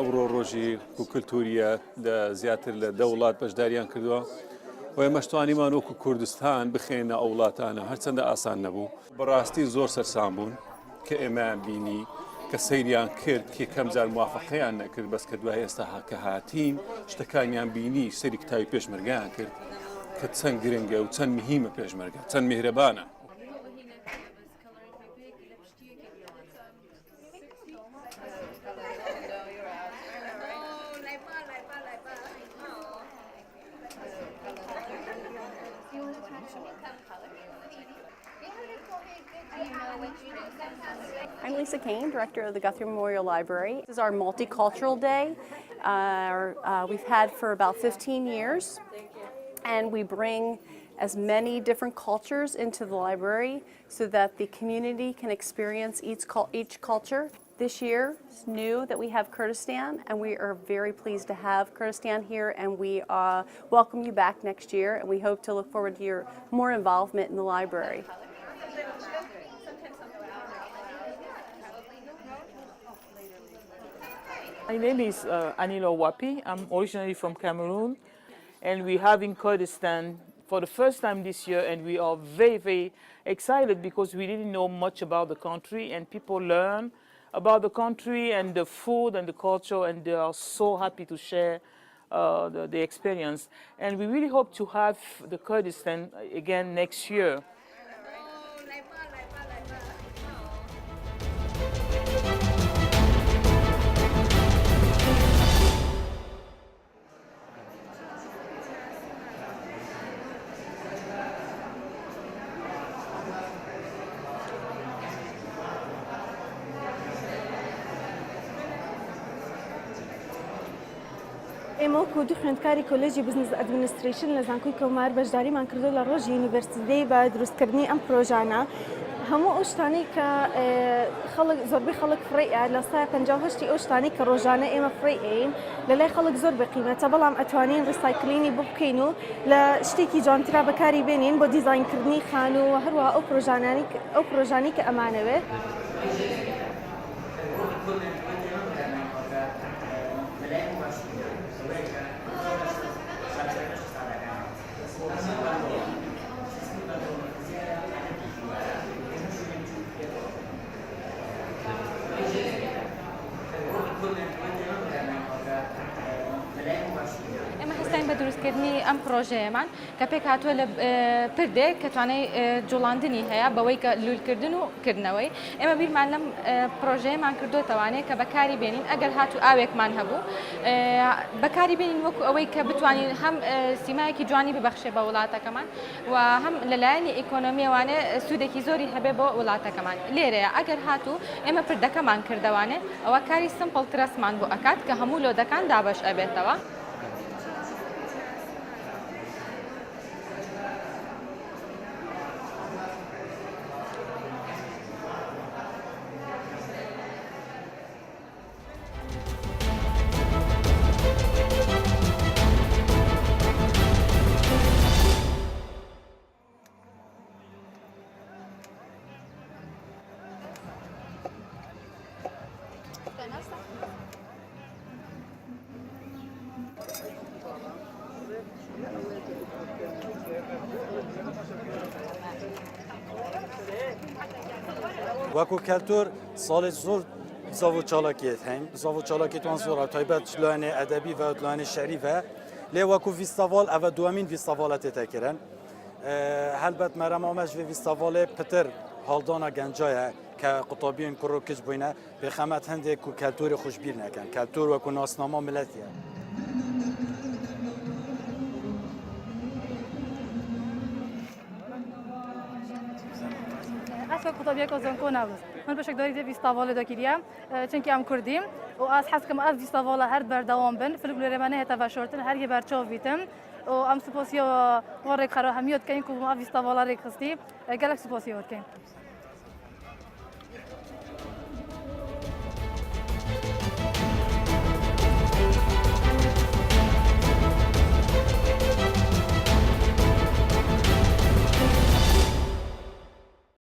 ئەوڕۆ ڕۆژی و کللتوریە زیاتر لە دەوڵات بەشداریان کردووە و ئێمەشتوانیمان وەکو کوردستان بخێنە ئەو وڵاتانە هەرچەندە ئاسان نەبوو بەڕاستی زۆر سەرسام بوون کە ئێمەیان بینی کە سەیریان کرد کە کەم جار موافقەیان نەکرد بەس کە دوای ئێستا کە هاتین شتەکانیان بینی سەری کتابی پێشمەرگیان کرد کە چەند گرنگە و چەند مهمە پێشمەرگە چەند میهرەبانە. I'm Lisa Kane, Director of the Guthrie Memorial Library. This is our Multicultural Day. We've had for about 15 years, and we bring as many different cultures into the library so that the community can experience each culture. This year, it's new that we have Kurdistan, and we are very pleased to have Kurdistan here, and we welcome you back next year, and we hope to look forward to your more involvement in the library. My name is Anilo Wapi. I'm originally from Cameroon, and we have in Kurdistan for the first time this year, and we are very, very excited because we didn't know much about the country, and people learn about the country and the food and the culture, and they are so happy to share the experience. And we really hope to have the Kurdistan again next year. ئێمە کودی خوێندکاری کۆلێجی بزنس ئەدمینستریشن لە زانکۆی کۆمار بەشداریمان کردو لە ڕۆژی یونیڤەرسیتەی بە دروستکردنی ئەم پرۆژانە هەموو ئەو شتانەی کە زۆربەی خەڵک فڕێیە لە سای 58 ئەو شتانەی کە ڕۆژانە ئێمە فڕێین لە لای خەڵک زۆر بەقیمەتە بەڵام ئەتوانین ڕیسایکلینی بۆ بکەین و لە شتێکی جوانترا بەکاری بێنین بۆ دیزاینکردنی خان و هەروەها ئەو پرۆژانەی کە ئەمانەوێت. دروستکردنی ئەم پرۆژەیەمان کە پێک هاتووە لە پردێک کە توانای جوڵاندنی هەیە بەوەی کە لولکردن و کردنەوەی ئێمە بیرمان لەم پرۆژەیەمان کردوتەوانێت کە بەکاری بێنین ئەگەر هاتوو ئاوێکمان هەبوو بەکاری بێنین وەکو ئەوەی کە بتوانین هەم سیمایەکی جوانی ببەخشێ بە وڵاتەکەمان و هەم لەلایەنی ئیکۆنۆمیەوانێ سوودێکی زۆری هەبێ بۆ وڵاتەکەمان لێرەیە ئەگەر هاتوو ئێمە پردەکەمان کردوانێ ئەوە کاری سمپڵ ترەسمان بۆ ئەکات کە هەموو لۆدەکان دابەش ئەبێتەوە. وەکو کەلتور ساڵێک زۆر زاو و چالاکیت هەین زاو و چالاکیتوان زۆرە تایبەت لایەنێ ئەدەبی و لایەنێ شەریفە لێ وەکو ڤیستاڤال ئەوە دووەمین ڤیستاڤالە تێتەکردن هەلبەت مەرەمامەش vê ڤیستاڤالێ پتر هەڵدانا گەنجایە کە قوتابیên کوڕ و کچ بووینە بێخەمەت هەندێک و کەلتوری خوشبیر نەکەن کەلتور وەکو ناسنامە ملەتیە. ئەسە قوتابیەک زۆنکۆ ناوست من بەشێکداری دێ ڤیستاڤالە دەکیریە چونکی ئەم کوردیم و ئاس حەزکەم ئەس ڤیستاڤالە هەر بەردەوام بن فلک لێرەمانە هێتە باشۆرتن هەر یە بەرچۆ بیتم و ئەم سپۆسیەوە وەڕێک خەرە هەمیۆت کەین و ئەم ڤیستاڤالە ڕێک خستی گەلک سپۆسیەوە بکەین.